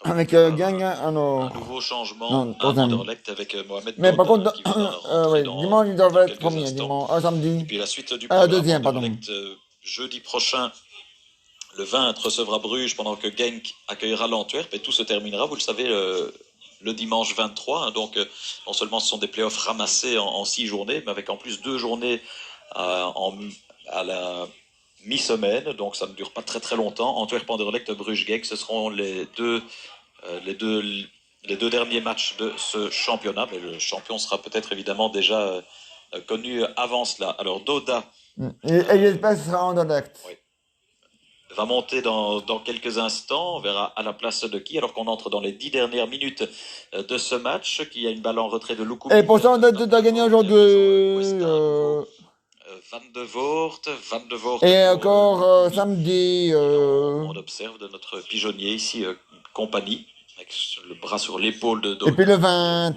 B: Avec Gang,
E: un nouveau changement à Anderlecht avec Mohamed
B: mais par
E: Doda,
B: contre,
E: qui va rentrer
B: dimanche, ils doivent être
E: quelques
B: premiers,
E: instants.
B: samedi.
E: Et puis la suite du programme,
B: Deuxième, pardon.
E: Anderlecht, jeudi prochain, le 20 recevra Bruges pendant que Genk accueillera l'Antwerp et tout se terminera, vous le savez, le dimanche 23. Donc non seulement ce sont des playoffs ramassés en 6 journées, mais avec en plus 2 journées à la mi-semaine, donc ça ne dure pas très très longtemps. Antwerp, Anderlecht, Bruges, Genk, ce seront les deux derniers matchs de ce championnat, mais le champion sera peut-être évidemment déjà connu avant cela. Alors Doda
B: et j'espère que ce sera Anderlecht.
E: Oui, va monter dans quelques instants. On verra à la place de qui, alors qu'on entre dans les 10 dernières minutes de ce match, qu'il y a une balle en retrait de Lukumi.
B: Et pour ça, on a gagné aujourd'hui.
E: Van de Voort.
B: Et encore samedi.
E: On observe de notre pigeonnier ici, compagnie, avec le bras sur l'épaule de Doda.
B: Et puis le 20.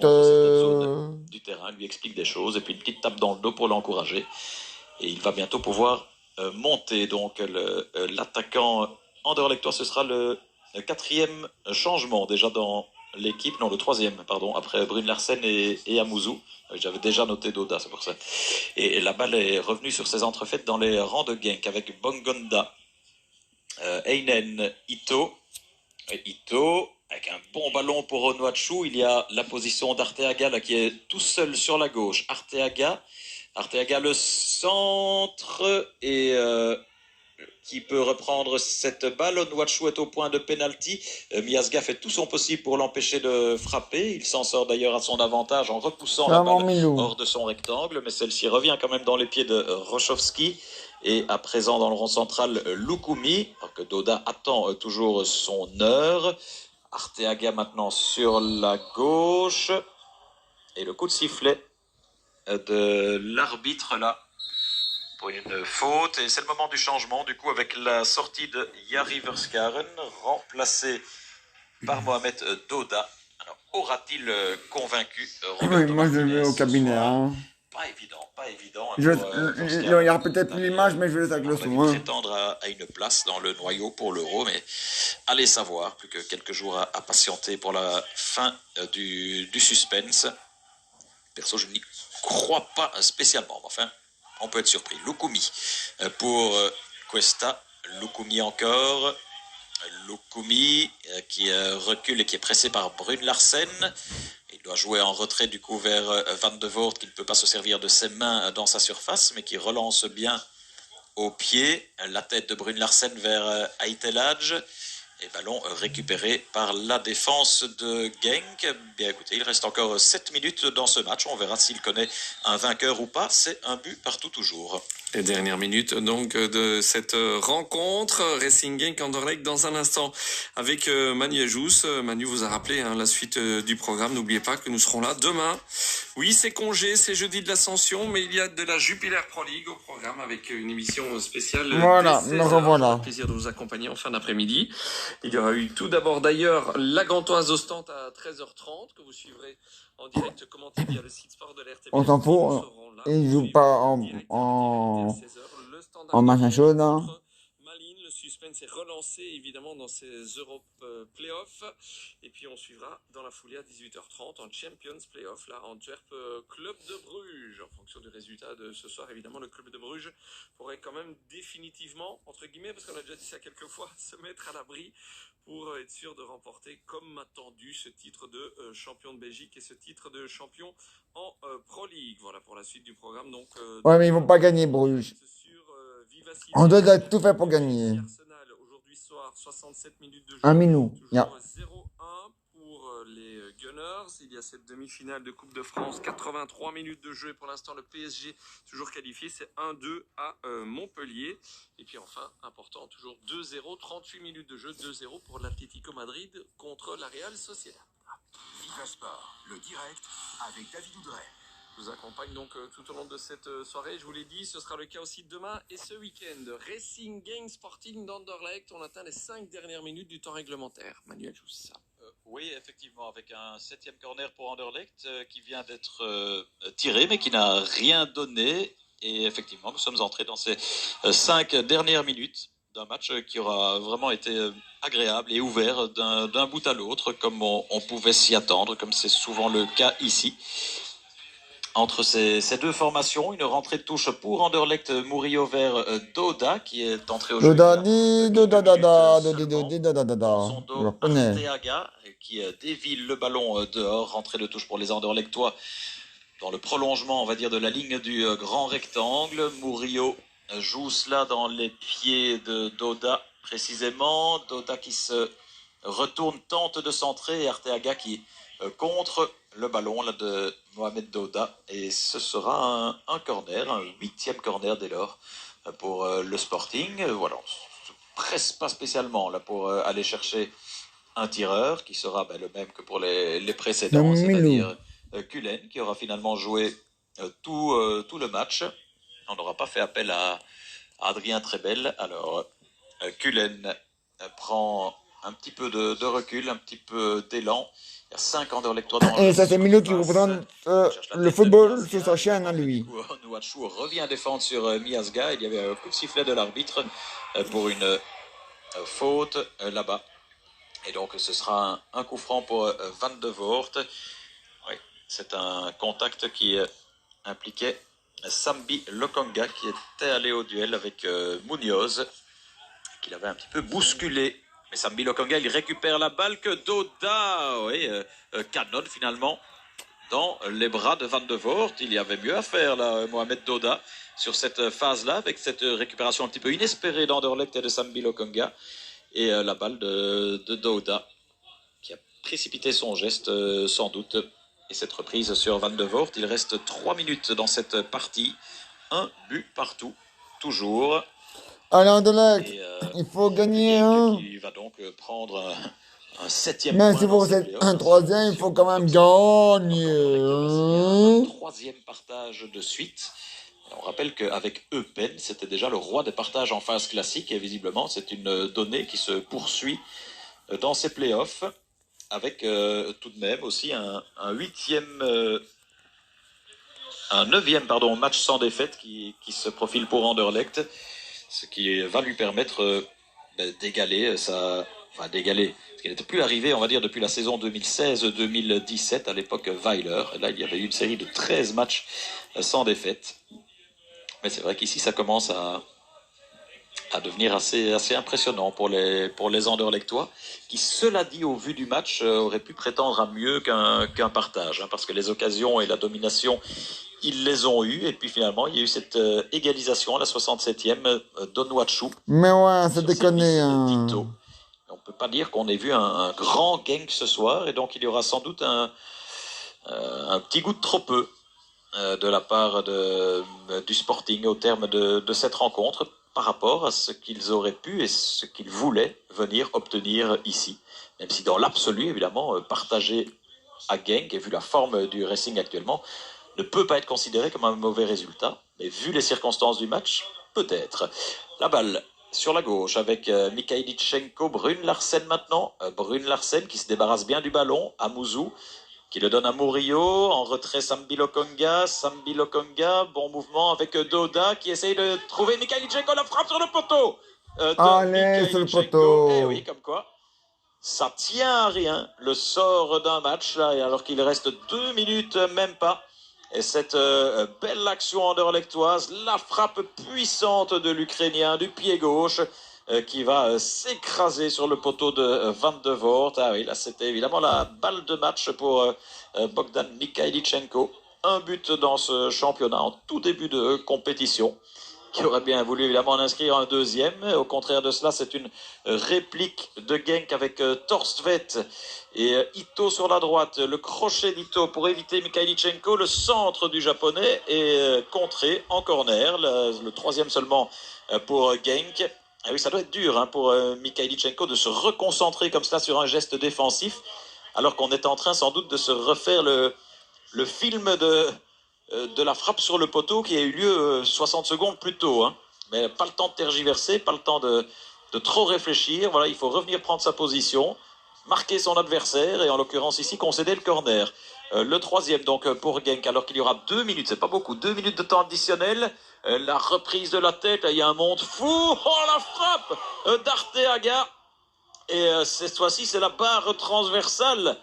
E: Du terrain, lui explique des choses, et puis une petite tape dans le dos pour l'encourager. Et il va bientôt pouvoir monter. Donc l'attaquant Anderlechtois, ce sera le 4e changement déjà dans l'équipe, non le 3e, pardon, après Brune Larsen et Amouzou. J'avais déjà noté Doda, c'est pour ça. Et la balle est revenue sur ses entrefaites dans les rangs de Genk avec Bongonda, Einen, Ito, avec un bon ballon pour Onuachu. Il y a la position d'Arteaga là, qui est tout seul sur la gauche. Arteaga le centre et qui peut reprendre cette balle. Onuachu est au point de pénalty. Miasga fait tout son possible pour l'empêcher de frapper. Il s'en sort d'ailleurs à son avantage en repoussant la balle hors de son rectangle, mais celle-ci revient quand même dans les pieds de Rochowski. Et à présent dans le rond central, Lukumi, alors que Doda attend toujours son heure. Arteaga maintenant sur la gauche. Et le coup de sifflet de l'arbitre là pour une faute. Et c'est le moment du changement, du coup, avec la sortie de Jari Verskaren, remplacé par Mohamed Doda. Alors, aura-t-il convaincu
B: Oui, moi je vais au cabinet. Hein.
E: Pas évident.
B: Il y aura peut-être plus l'image, mais je vais avec le son.
E: Prétendre à une place dans le noyau pour l'Euro, mais allez savoir, plus que quelques jours à patienter pour la fin du suspense. Perso, je n'y crois pas spécialement, enfin, on peut être surpris. Lukumi pour Cuesta, Lukumi encore, Lukumi qui recule et qui est pressé par Brune Larsen. Il doit jouer en retrait du coup vers Van de Voort qui ne peut pas se servir de ses mains dans sa surface, mais qui relance bien au pied. La tête de Brune Larsen vers Aiteladj. Et ballon récupéré par la défense de Genk. Bien écoutez, il reste encore 7 minutes dans ce match. On verra s'il connaît un vainqueur ou pas. C'est un but partout toujours.
C: Les dernières minutes donc de cette rencontre. Racing Genk Anderlecht dans un instant avec Manu Ajous. Manu vous a rappelé la suite du programme. N'oubliez pas que nous serons là demain. Oui, c'est congé, c'est jeudi de l'Ascension, mais il y a de la Jupiler Pro League au programme avec une émission spéciale.
B: Voilà, nous revoilà.
C: Plaisir de vous accompagner en fin d'après-midi. Il y aura eu tout d'abord d'ailleurs la Gantoise Ostende à 13h30 que vous suivrez en direct commenté via le site sport de l'RTBF.
B: On s'en fout, ils jouent pas en machin chaud, là.
C: Malines, le suspense est relancé évidemment dans ces Europe Playoffs. Et puis on suivra dans la foulée à 18h30 en Champions Playoff, là, Antwerp Club de Bruges. En fonction du résultat de ce soir, évidemment, le Club de Bruges pourrait quand même définitivement, entre guillemets, parce qu'on a déjà dit ça quelques fois, se mettre à l'abri pour être sûr de remporter, comme attendu, ce titre de champion de Belgique et ce titre de champion en Pro League. Voilà pour la suite du programme. Donc,
B: Ouais, mais ils vont pas gagner, Bruges. On doit tout faire pour gagner.
C: Arsenal, aujourd'hui soir, 67 minutes de jeu.
B: Un minut.
C: Toujours 0-1 pour les Gunners. Il y a cette demi-finale de Coupe de France, 83 minutes de jeu. Et pour l'instant, le PSG, toujours qualifié, c'est 1-2 à Montpellier. Et puis enfin, important, toujours 2-0, 38 minutes de jeu, 2-0 pour l'Atlético Madrid contre la Real Sociedad.
F: Viva Sport, le direct avec David Oudray.
C: Je vous accompagne donc tout au long de cette soirée. Je vous l'ai dit, ce sera le cas aussi demain et ce week-end. Racing Genk Sporting d'Anderlecht. On atteint les 5 dernières minutes du temps réglementaire. Manuel Joussa.
E: Oui, effectivement, avec un 7e corner pour Anderlecht qui vient d'être tiré, mais qui n'a rien donné. Et effectivement, nous sommes entrés dans ces 5 dernières minutes d'un match qui aura vraiment été agréable et ouvert d'un bout à l'autre, comme on pouvait s'y attendre, comme c'est souvent le cas ici. Entre ces deux formations, une rentrée de touche pour Anderlecht, Murillo vers Doda, qui est entré au jeu. Son dos, Arteaga, qui dévile le ballon dehors, rentrée de touche pour les Anderlechtois dans le prolongement, on va dire, de la ligne du grand rectangle. Murillo joue cela dans les pieds de Doda, précisément. Doda qui se retourne, tente de centrer, et Arteaga qui contre le ballon là, de Mohamed Doda, et ce sera un corner, un 8e corner dès lors pour le Sporting. Voilà, on ne se presse pas spécialement là pour aller chercher un tireur qui sera le même que pour les précédents, c'est-à-dire Cullen, qui aura finalement joué tout le match. On n'aura pas fait appel à Adrien Trebel. Alors Cullen prend un petit peu de recul, un petit peu d'élan. Il y a 5 Anderlechtois dans
B: et ça, c'est Milo qui représente le football sur sa chaîne à lui.
E: Nouachou revient défendre sur Miasga. Il y avait un coup de sifflet de l'arbitre pour une faute là-bas. Et donc, ce sera un coup franc pour Van de Voort. Oui, c'est un contact qui impliquait Sambi Lokonga, qui était allé au duel avec Munoz, qu'il avait un petit peu bousculé. Mais Sambi Lokonga, il récupère la balle que Doda canonne finalement dans les bras de Van de Voort. Il y avait mieux à faire, là, Mohamed Doda, sur cette phase-là, avec cette récupération un petit peu inespérée d'Anderlecht et de Sambi Lokonga. Et la balle de Doda, qui a précipité son geste, sans doute. Et cette reprise sur Van de Voort. Il reste 3 minutes dans cette partie. Un but partout, toujours.
B: Allez, Anderlecht, il faut gagner un.
E: Il va donc prendre un 7e
B: Même
E: point.
B: si vous êtes un 3e, il faut quand même gagner.
E: Un 3e partage de suite. On rappelle qu'avec Eupen, c'était déjà le roi des partages en phase classique. Et visiblement, c'est une donnée qui se poursuit dans ces playoffs. Avec tout de même aussi un 9e match sans défaite qui se profile pour Anderlecht. Ce qui va lui permettre d'égaler d'égaler ce qui n'était plus arrivé, on va dire, depuis la saison 2016-2017, à l'époque Weiler. Là, il y avait eu une série de 13 matchs sans défaite. Mais c'est vrai qu'ici, ça commence à devenir assez impressionnant pour les Anderlechtois, qui, cela dit, au vu du match, auraient pu prétendre à mieux qu'un partage, parce que les occasions et la domination, ils les ont eues. Et puis finalement, il y a eu cette égalisation à la 67e d'Onuachu.
B: Mais ouais, c'est déconné.
E: Tito. On peut pas dire qu'on ait vu un grand Genk ce soir, et donc il y aura sans doute un petit goût de trop peu de la part du Sporting au terme de cette rencontre par rapport à ce qu'ils auraient pu et ce qu'ils voulaient venir obtenir ici. Même si dans l'absolu, évidemment, partager à Genk, et vu la forme du Racing actuellement, ne peut pas être considéré comme un mauvais résultat. Mais vu les circonstances du match, peut-être. La balle sur la gauche avec Mikhailitchenko, Brune Larsen maintenant. Brune Larsen qui se débarrasse bien du ballon, Amouzou qui le donne à Murillo, en retrait Sambi Lokonga, bon mouvement avec Doda qui essaye de trouver Mikhailitchenko, la frappe sur le poteau
B: Allez, sur le poteau.
E: Eh oui, comme quoi, ça tient à rien, le sort d'un match, là, et alors qu'il reste 2 minutes, même pas. Et cette belle action anderlechtoise, la frappe puissante de l'Ukrainien du pied gauche, qui va s'écraser sur le poteau de Van de Voort. Ah oui, là c'était évidemment la balle de match pour Bogdan Mikhailitchenko. Un but dans ce championnat en tout début de compétition, qui aurait bien voulu évidemment en inscrire un deuxième. Au contraire de cela, c'est une réplique de Genk avec Torstvedt et Ito sur la droite. Le crochet d'Ito pour éviter Mikhailitchenko. Le centre du japonais est contré en corner. Le troisième seulement pour Genk. Ah oui, ça doit être dur pour Mikhailitchenko de se reconcentrer comme cela sur un geste défensif, alors qu'on est en train sans doute de se refaire le film de la frappe sur le poteau qui a eu lieu 60 secondes plus tôt. Mais pas le temps de tergiverser, pas le temps de trop réfléchir. Voilà, il faut revenir prendre sa position, marquer son adversaire et en l'occurrence ici concéder le corner. Le troisième donc pour Genk, alors qu'il y aura 2 minutes, c'est pas beaucoup, 2 minutes de temps additionnel. La reprise de la tête, il y a un monde fou. Oh, la frappe d'Arteaga. Et cette fois-ci, c'est la barre transversale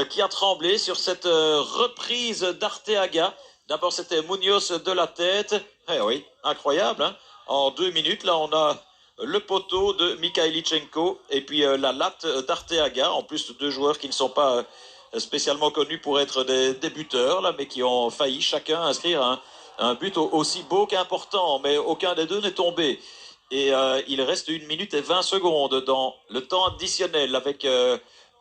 E: qui a tremblé sur cette reprise d'Arteaga. D'abord, c'était Munoz de la tête. Eh oui, incroyable. En 2 minutes, là, on a le poteau de Mikhailitchenko et puis la latte d'Arteaga. En plus, 2 joueurs qui ne sont pas spécialement connus pour être des buteurs, là, mais qui ont failli chacun inscrire un but aussi beau qu'important, mais aucun des deux n'est tombé. Et il reste 1 minute et 20 secondes dans le temps additionnel avec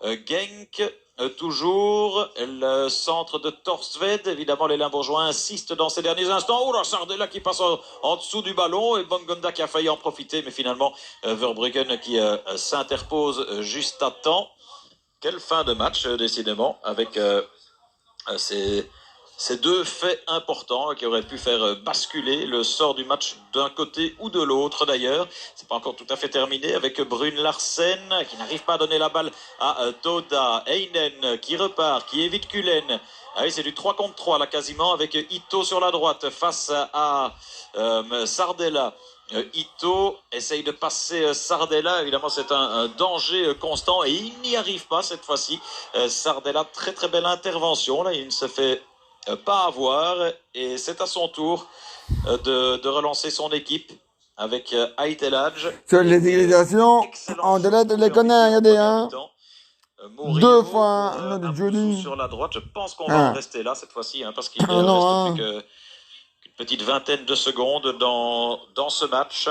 E: Genk. Toujours le centre de Torstvedt. Évidemment, les Limbourgeois insistent dans ces derniers instants. Oh là, Sardella qui passe en dessous du ballon et Bongonda qui a failli en profiter, mais finalement Verbruggen qui s'interpose juste à temps. Quelle fin de match, décidément, avec ces 2 faits importants qui auraient pu faire basculer le sort du match d'un côté ou de l'autre d'ailleurs. C'est pas encore tout à fait terminé avec Brune Larsen qui n'arrive pas à donner la balle à Doda. Heinen qui repart, qui évite Kulen. Ah oui, c'est du 3 contre 3 là quasiment avec Ito sur la droite face à Sardella. Ito essaye de passer Sardella, évidemment c'est un danger constant et il n'y arrive pas cette fois-ci. Sardella, très très belle intervention, là il ne se fait pas avoir et c'est à son tour de relancer son équipe avec Aitelage.
B: Sur les égalisations, on les connaît, il y a des 2 fois notre Johnny.
E: Sur la droite, je pense qu'on va en rester là cette fois-ci parce qu'il ne reste plus qu'une petite vingtaine de secondes dans ce match.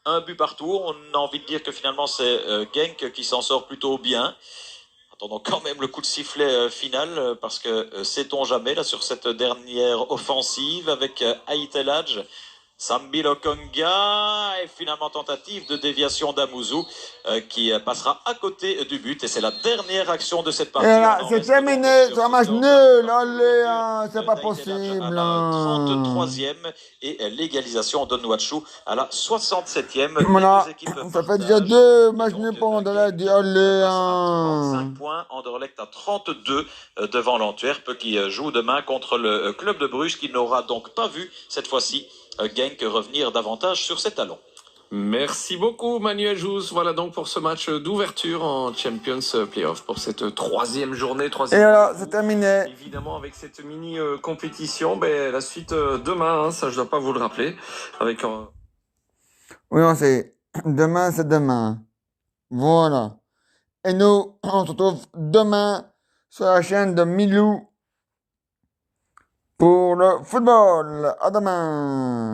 E: Un but partout, on a envie de dire que finalement c'est Genk qui s'en sort plutôt bien. Attendons quand même le coup de sifflet final parce que sait-on jamais là sur cette dernière offensive avec Aitelage, Sambi Lokonga et finalement tentative de déviation d'Amouzou qui passera à côté du but et c'est la dernière action de cette partie.
B: Et là, c'est terminé, c'est un match nul, allez, c'est pas possible.
E: À la 33e et l'égalisation de Nwatchou à la 67e.
B: Voilà, ça fait déjà 2 matchs nuls pour Anderlecht, allez.
E: 35 points, Anderlecht à 32 devant l'Antwerp qui joue demain contre le club de Bruges qui n'aura donc pas vu cette fois-ci Genk revenir davantage sur ses talons.
C: Merci beaucoup Manuel Jousse. Voilà donc pour ce match d'ouverture en Champions Playoff pour cette 3e journée.
B: Et voilà, c'est terminé.
C: Évidemment avec cette mini compétition, la suite demain, ça je dois pas vous le rappeler. Avec
B: Oui, on sait. Demain, c'est demain. Voilà. Et nous, on se retrouve demain sur la chaîne de Milou pour le football. À demain.